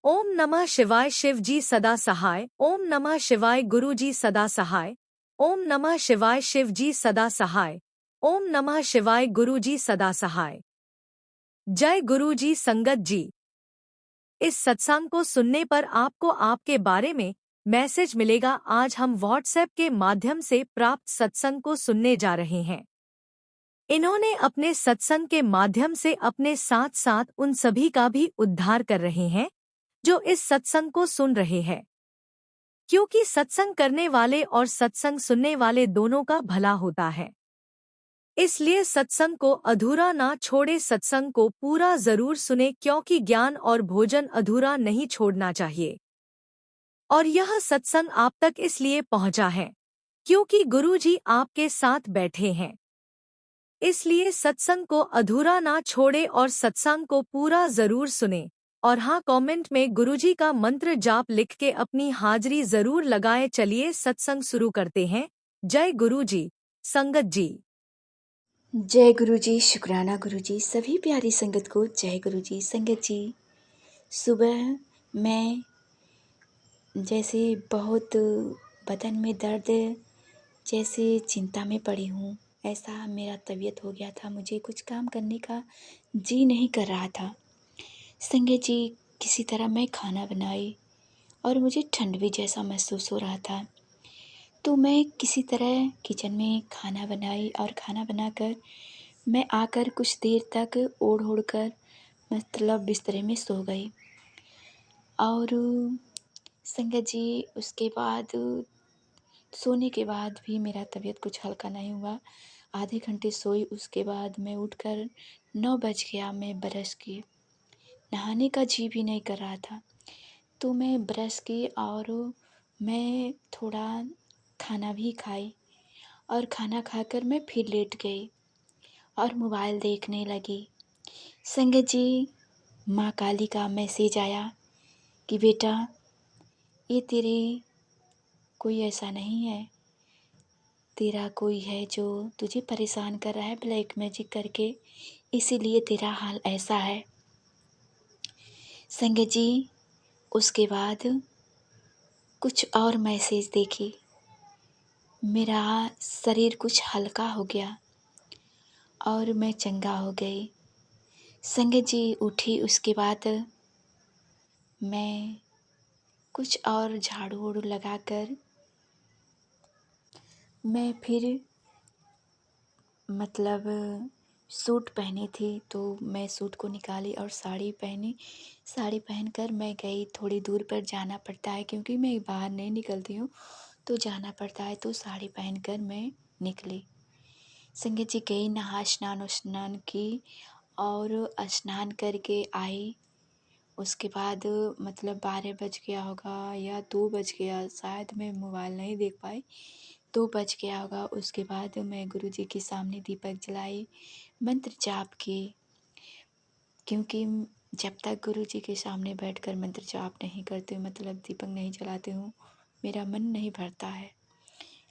ओम नमः शिवाय शिव जी सदा सहाय। ओम नमः शिवाय गुरु जी सदा सहाय। ओम नमः शिवाय शिव जी सदा सहाय। ओम नमः शिवाय गुरु जी सदा सहाय। जय गुरु जी संगत जी। इस सत्संग को सुनने पर आपको आपके बारे में मैसेज मिलेगा। आज हम व्हाट्सएप के माध्यम से प्राप्त सत्संग को सुनने जा रहे हैं। इन्होंने अपने सत्संग के माध्यम से अपने साथ साथ उन सभी का भी उद्धार कर रहे हैं जो इस सत्संग को सुन रहे हैं, क्योंकि सत्संग करने वाले और सत्संग सुनने वाले दोनों का भला होता है। इसलिए सत्संग को अधूरा ना छोड़े, सत्संग को पूरा जरूर सुने, क्योंकि ज्ञान और भोजन अधूरा नहीं छोड़ना चाहिए। और यह सत्संग आप तक इसलिए पहुंचा है क्योंकि गुरु जी आपके साथ बैठे हैं। इसलिए सत्संग को अधूरा ना छोड़े और सत्संग को पूरा जरूर सुने। और हाँ, कमेंट में गुरुजी का मंत्र जाप लिख के अपनी हाजिरी जरूर लगाएं। चलिए सत्संग शुरू करते हैं। जय गुरु जी संगत जी। जय गुरु जी, शुक्राना गुरु जी। सभी प्यारी संगत को जय गुरु जी संगत जी। सुबह मैं जैसे बहुत बदन में दर्द, जैसे चिंता में पड़ी हूँ, ऐसा मेरा तबीयत हो गया था। मुझे कुछ काम करने का जी नहीं कर रहा था। संगत जी, किसी तरह मैं खाना बनाई और मुझे ठंड भी जैसा महसूस हो रहा था। तो मैं किसी तरह किचन में खाना बनाई और खाना बनाकर मैं आकर कुछ देर तक ओढ़ कर मतलब बिस्तरे में सो गई। और संगत जी, उसके बाद सोने के बाद भी मेरा तबीयत कुछ हल्का नहीं हुआ। आधे घंटे सोई, उसके बाद मैं उठकर 9 बज गया। मैं ब्रश की, नहाने का जी भी नहीं कर रहा था। तो मैं ब्रश की और मैं थोड़ा खाना भी खाई और खाना खाकर मैं फिर लेट गई और मोबाइल देखने लगी। संगत जी, माँ काली का मैसेज आया कि बेटा, ये तेरे कोई ऐसा नहीं है, तेरा कोई है जो तुझे परेशान कर रहा है ब्लैक मैजिक करके, इसीलिए तेरा हाल ऐसा है। संगत जी, उसके बाद कुछ और मैसेज देखी, मेरा शरीर कुछ हल्का हो गया और मैं चंगा हो गई। संगत जी, उठी, उसके बाद मैं कुछ और झाड़ू वाड़ू लगाकर मैं फिर मतलब सूट पहनी थी, तो मैं सूट को निकाली और साड़ी पहनी। साड़ी पहनकर मैं गई। थोड़ी दूर पर जाना पड़ता है क्योंकि मैं बाहर नहीं निकलती हूँ, तो जाना पड़ता है, तो साड़ी पहनकर मैं निकली। संगत जी, गई, नहा स्नान उस्नान की और स्नान करके आई। उसके बाद मतलब 12 बज गया होगा या 2 बज गया, शायद मैं मोबाइल नहीं देख पाई। 2 बज गया होगा। उसके बाद मैं गुरुजी के सामने दीपक जलाई, मंत्र जाप की, क्योंकि जब तक गुरुजी के सामने बैठकर मंत्र जाप नहीं करती हूँ, मतलब दीपक नहीं जलाती हूँ, मेरा मन नहीं भरता है।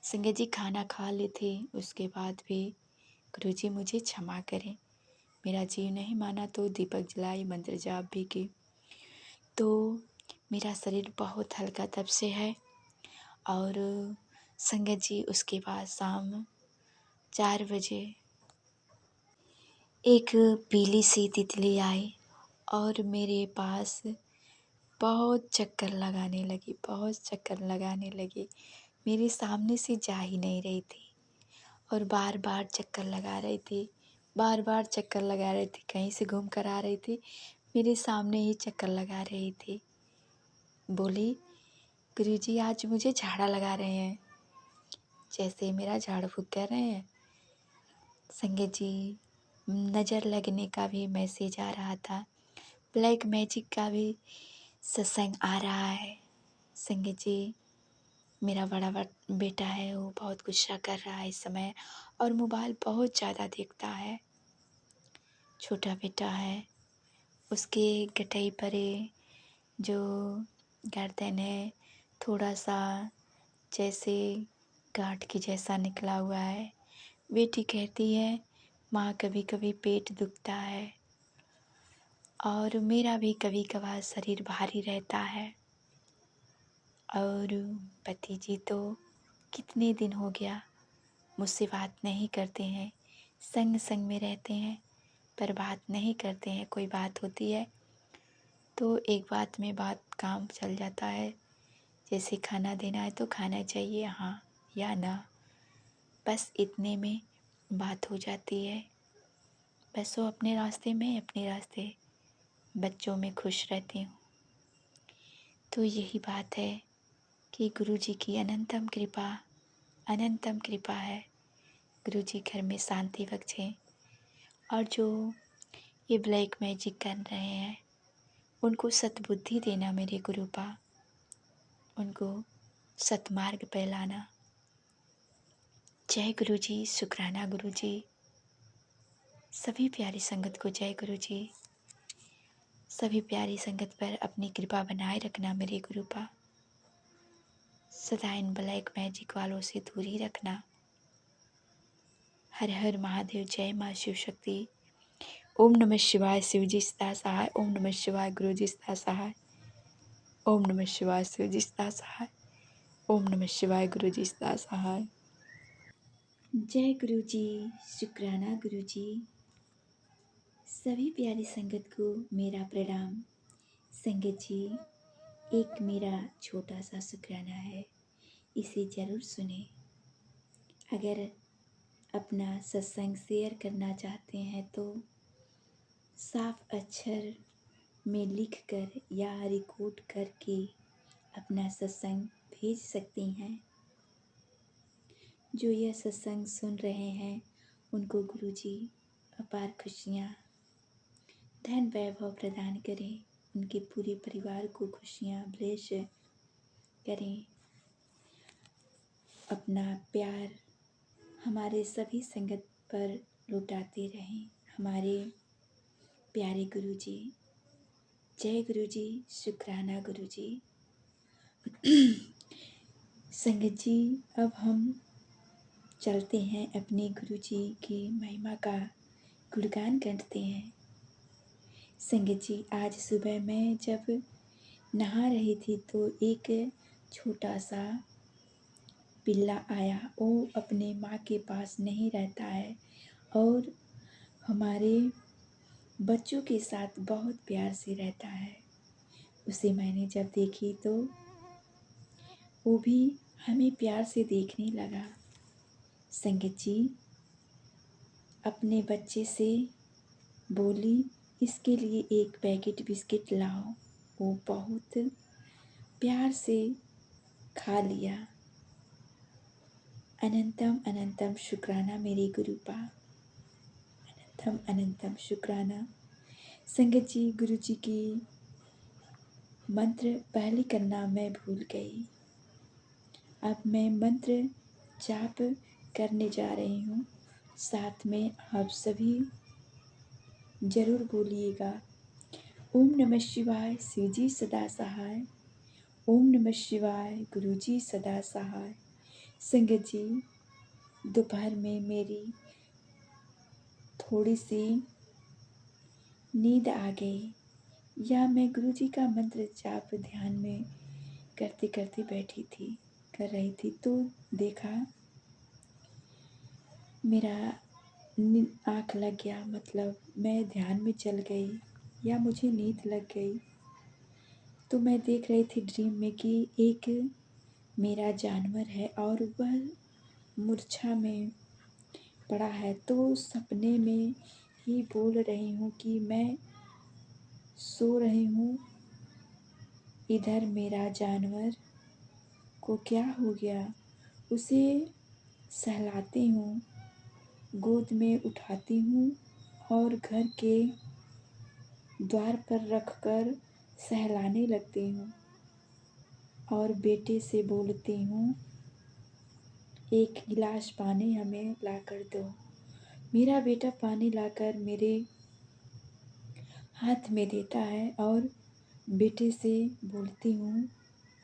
संगत जी, खाना खा ली थी, उसके बाद भी गुरुजी मुझे क्षमा करें। मेरा जी नहीं माना तो दीपक जलाई, मंत्र जाप भी की। तो मेरा शरीर बहुत हल्का तब से है। और संगत जी, उसके बाद शाम 4 बजे एक पीली सी तितली आई और मेरे पास बहुत चक्कर लगाने लगी, बहुत चक्कर लगाने लगी। मेरे सामने से जा ही नहीं रही थी और बार बार चक्कर लगा रही थी, बार बार चक्कर लगा रही थी। कहीं से घूम कर आ रही थी, मेरे सामने ही चक्कर लगा रही थी। बोली, गुरुजी आज मुझे झाड़ा लगा रहे हैं, जैसे मेरा झाड़ फूँक कर रहे हैं। संगत जी, नज़र लगने का भी मैसेज आ रहा था, ब्लैक मैजिक का भी सत्संग आ रहा है। संगत जी, मेरा बड़ा बेटा है, वो बहुत गुस्सा कर रहा है इस समय और मोबाइल बहुत ज़्यादा देखता है। छोटा बेटा है, उसके गटाई परे जो गर्दन है, थोड़ा सा जैसे गांठ के जैसा निकला हुआ है। बेटी कहती है, माँ कभी कभी पेट दुखता है और मेरा भी कभी कभार शरीर भारी रहता है। और पति जी तो कितने दिन हो गया मुझसे बात नहीं करते हैं, संग संग में रहते हैं पर बात नहीं करते हैं। कोई बात होती है तो एक बात में बात काम चल जाता है, जैसे खाना देना है तो खाना चाहिए हाँ या ना, बस इतने में बात हो जाती है। बस वो अपने रास्ते में अपने रास्ते बच्चों में खुश रहती हूँ। तो यही बात है कि गुरु जी की अनंतम कृपा है। गुरु जी घर में शांति बख्शें। और जो ये ब्लैक मैजिक कर रहे हैं उनको सद्बुद्धि देना मेरे गुरुपा, उनको सतमार्ग पे लाना। जय गुरु जी, शुक्राना गुरु जी। सभी प्यारी संगत को जय गुरु जी। सभी प्यारी संगत पर अपनी कृपा बनाए रखना मेरे गुरुपा। सदा इन ब्लैक मैजिक वालों से दूरी रखना। हर हर महादेव, जय माँ शिव शक्ति। ओम नमः शिवाय, शिव जी सदा सहाय। ओम नमः शिवाय, गुरु जी सदा सहाय। ओम नमः शिवाय, शिव जी सदा सहाय। ओम नमः शिवाय, गुरु जी सदा सहाय। जय गुरु जी, शुक्राना गुरु जी। सभी प्यारी संगत को मेरा प्रणाम। संगत जी, एक मेरा छोटा सा शुक्राना है, इसे ज़रूर सुने। अगर अपना सत्संग शेयर करना चाहते हैं तो साफ अक्षर में लिख कर या रिकॉर्ड करके अपना सत्संग भेज सकती हैं। जो यह सत्संग सुन रहे हैं उनको गुरुजी अपार खुशियाँ, धन वैभव प्रदान करें। उनके पूरे परिवार को खुशियाँ ब्लेस करें। अपना प्यार हमारे सभी संगत पर लुटाते रहें हमारे प्यारे गुरुजी। जय गुरुजी, शुक्राना गुरुजी। संगत जी, अब हम चलते हैं अपने गुरुजी की महिमा का गुणगान करते हैं। संगत जी, आज सुबह मैं जब नहा रही थी तो एक छोटा सा पिल्ला आया। वो अपने माँ के पास नहीं रहता है और हमारे बच्चों के साथ बहुत प्यार से रहता है। उसे मैंने जब देखी तो वो भी हमें प्यार से देखने लगा। संगत जी, अपने बच्चे से बोली इसके लिए एक पैकेट बिस्किट लाओ। वो बहुत प्यार से खा लिया। अनंतम अनंतम शुक्राना मेरे गुरुपा, अनंतम अनंतम शुक्राना। संगत जी, गुरु जी की मंत्र पहले करना मैं भूल गई। अब मैं मंत्र जाप करने जा रही हूँ। साथ में आप सभी जरूर बोलिएगा। ओम नमः शिवाय, शिव जी सदा सहाय। ओम नमः शिवाय, गुरु जी सदा सहाय। संगत जी, दोपहर में मेरी थोड़ी सी नींद आ गई या मैं गुरु जी का मंत्र जाप ध्यान में करते करते कर रही थी तो देखा मेरा आँख लग गया, मतलब मैं ध्यान में चल गई या मुझे नींद लग गई। तो मैं देख रही थी ड्रीम में कि एक मेरा जानवर है और वह मूर्छा में पड़ा है। तो सपने में ही बोल रही हूँ कि मैं सो रही हूँ, इधर मेरा जानवर को क्या हो गया। उसे सहलाती हूँ, गोद में उठाती हूँ और घर के द्वार पर रखकर सहलाने लगती हूँ और बेटे से बोलती हूँ एक गिलास पानी हमें लाकर दो। मेरा बेटा पानी लाकर मेरे हाथ में देता है और बेटे से बोलती हूँ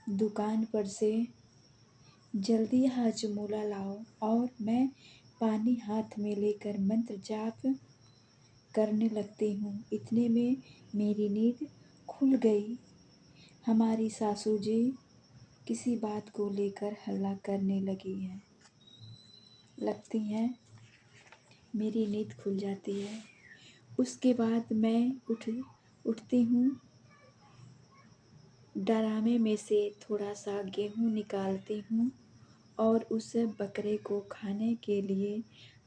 दुकान पर से जल्दी हाजमोला लाओ। और मैं पानी हाथ में लेकर मंत्र जाप करने लगती हूँ। इतने में मेरी नींद खुल गई। हमारी सासू जी किसी बात को लेकर हल्ला करने लगती हैं। मेरी नींद खुल जाती है। उसके बाद मैं उठती हूँ। डरामे में से थोड़ा सा गेहूँ निकालती हूँ और उसे बकरे को खाने के लिए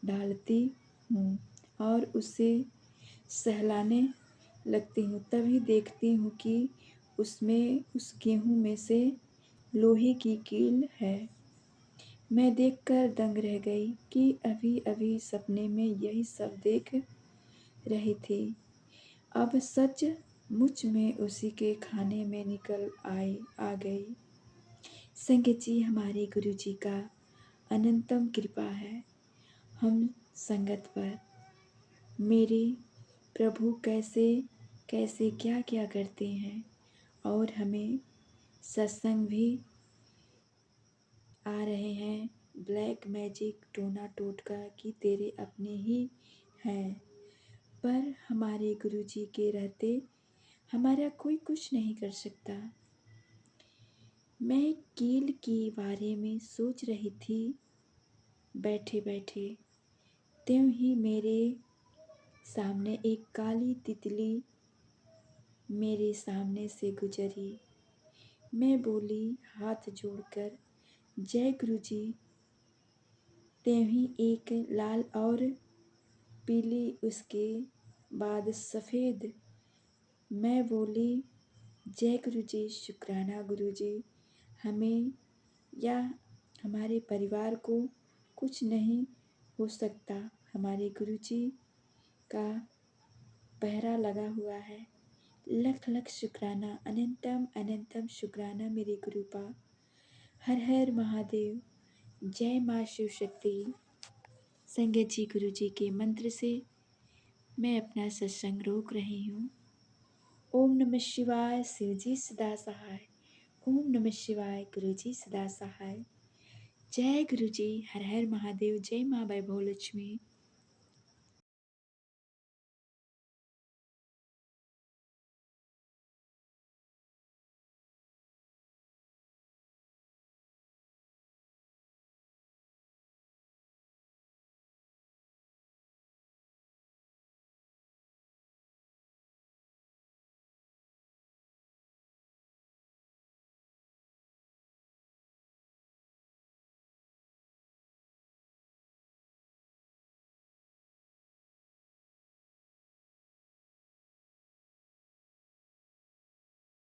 डालती हूँ और उसे सहलाने लगती हूँ। तभी देखती हूँ कि उस गेहूँ में से लोहे की कील है। मैं देखकर दंग रह गई कि अभी अभी सपने में यही सब देख रही थी। अब सचमुच में उसी के खाने में आ गई। संगत जी, हमारे गुरु जी का अनंतम कृपा है हम संगत पर। मेरे प्रभु कैसे कैसे क्या क्या करते हैं और हमें सत्संग भी आ रहे हैं। ब्लैक मैजिक टोना टोटका की तेरे अपने ही हैं, पर हमारे गुरु जी के रहते हमारा कोई कुछ नहीं कर सकता। मैं कील के बारे में सोच रही थी बैठे बैठे, त्यों ही मेरे सामने एक काली तितली मेरे सामने से गुजरी। मैं बोली हाथ जोड़कर, जय गुरु जी। त्यों ही एक लाल और पीली, उसके बाद सफ़ेद। मैं बोली जय गुरु जी, शुक्राना गुरु जी। हमें या हमारे परिवार को कुछ नहीं हो सकता। हमारे गुरु जी का पहरा लगा हुआ है। लख लख शुक्राना, अनंतम अनंतम शुक्राना मेरे गुरुपा। हर हर महादेव, जय माँ शिव शक्ति। संगत जी, गुरु जी के मंत्र से मैं अपना सत्संग रोक रही हूँ। ओम नमः शिवाय, शिव जी सदा सहाय। ओम नमः शिवाय, गुरु जी सदा सहाय। जय गुरु जी, हर हर महादेव, जय माँ वैभव लक्ष्मी।